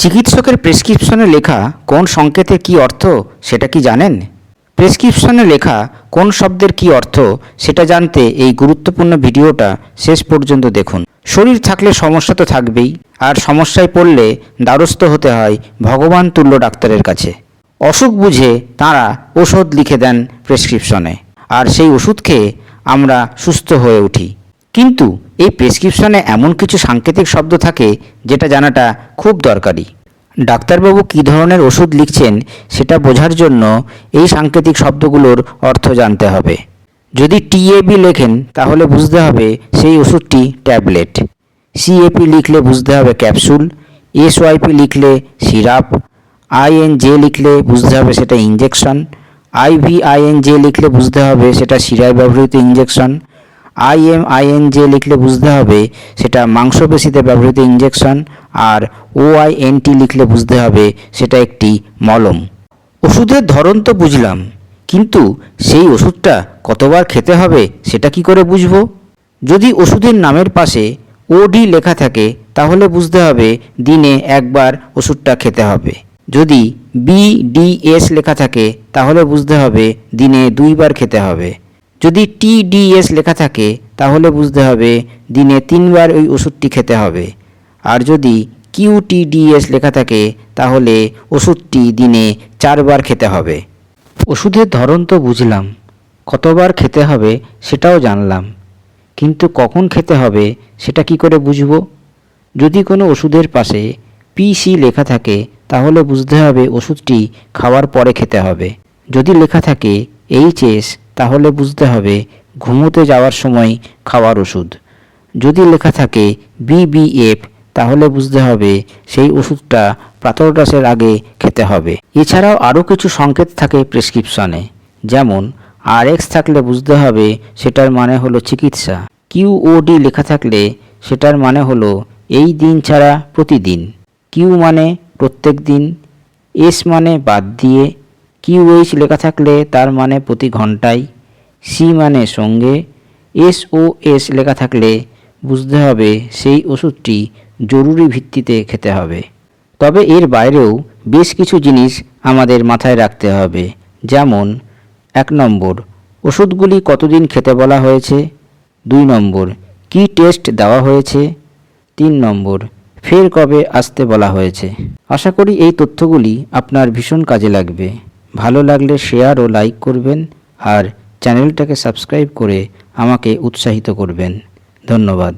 চিকিৎসকের প্রেসক্রিপশনে লেখা কোন সংকেতের কী অর্থ সেটা কি জানেন? প্রেসক্রিপশনে লেখা কোন শব্দের কী অর্থ সেটা জানতে এই গুরুত্বপূর্ণ ভিডিওটা শেষ পর্যন্ত দেখুন। শরীর থাকলে সমস্যা তো থাকবেই, আর সমস্যায় পড়লে দ্বারস্থ হতে হয় ভগবান তুল্য ডাক্তারের কাছে। অসুখ বুঝে তাঁরা ওষুধ লিখে দেন প্রেসক্রিপশনে, আর সেই ওষুধ খেয়ে আমরা সুস্থ হয়ে উঠি। কিন্তু এই প্রেসক্রিপশনে এমন কিছু সাংকেতিক শব্দ থাকে যেটা জানাটা খুব দরকারি। ডাক্তারবাবু কী ধরনের ওষুধ লিখছেন সেটা বোঝার জন্য এই সাংকেতিক শব্দগুলোর অর্থ জানতে হবে। যদি টিএবি লেখেন তাহলে বুঝতে হবে সেই ওষুধটি ট্যাবলেট, সিএপি লিখলে বুঝতে হবে ক্যাপসুল, এসওয়াইপি লিখলে সিরাপ, আইএনজে লিখলে বুঝতে হবে সেটা ইঞ্জেকশন, আইভিআইএনজে লিখলে বুঝতে হবে সেটা শিরায় ব্যবহৃত ইঞ্জেকশন, আইএমআইএনজে লিখলে বুঝতে হবে সেটা মাংসপেশিতে ব্যবহৃত ইঞ্জেকশন, আর ওআইএনটি লিখলে বুঝতে হবে সেটা একটি মলম। ওষুধের ধরন তো বুঝলাম, কিন্তু সেই ওষুধটা কতবার খেতে হবে সেটা কি করে বুঝবো? যদি ওষুধের নামের পাশে ওডি লেখা থাকে তাহলে বুঝতে হবে দিনে একবার ওষুধটা খেতে হবে। যদি বিডিএস লেখা থাকে তাহলে বুঝতে হবে দিনে 2 বার খেতে হবে। যদি টিডিএস লেখা থাকে তাহলে বুঝতে হবে দিনে 3 বার ওই ওষুধটি খেতে হবে। আর যদি কিউটিডিএস লেখা থাকে তাহলে ওষুধটি দিনে 4 বার খেতে হবে। ওষুধের ধরন তো বুঝলাম, কতবার খেতে হবে সেটাও জানলাম, কিন্তু কখন খেতে হবে সেটা কি করে বুঝবো? যদি কোনো ওষুধের পাশে পিসি লেখা থাকে তাহলে বুঝতে হবে ওষুধটি খাওয়ার পরে খেতে হবে। যদি লেখা থাকে এইচএস তাহলে বুঝতে হবে ঘুমোতে যাওয়ার সময় খাওয়ার ওষুধ। যদি লেখা থাকে বিবিএফ তাহলে বুঝতে হবে সেই ওষুধটা প্রাতরাশের আগে খেতে হবে। এছাড়াও আরও কিছু সংকেত থাকে প্রেসক্রিপশনে, যেমন আরএক্স থাকলে বুঝতে হবে সেটার মানে হলো চিকিৎসা, কিউওডি লেখা থাকলে সেটার মানে হলো এই দিন ছাড়া প্রতিদিন, কিউ মানে প্রত্যেক দিন, এস মানে বাদ দিয়ে, কিউএইচ লেখা থাকলে তার মানে প্রতি ঘন্টায়, সি মানে সঙ্গে, এসওএস লেখা থাকলে বুঝতে হবে সেই ওষুধটি জরুরি ভিত্তিতে খেতে হবে। তবে এর বাইরেও বেশ কিছু জিনিস আমাদের মাথায় রাখতে হবে, যেমন 1 নম্বর ওষুধগুলি কতদিন খেতে বলা হয়েছে, 2 নম্বর কী টেস্ট দেওয়া হয়েছে, 3 নম্বর ফের কবে আসতে বলা হয়েছে। আশা করি এই তথ্যগুলি আপনার ভীষণ কাজে লাগবে। ভালো লাগলে শেয়ার ও লাইক করবেন, আর চ্যানেলটাকে সাবস্ক্রাইব করে আমাকে উৎসাহিত করবেন। ধন্যবাদ।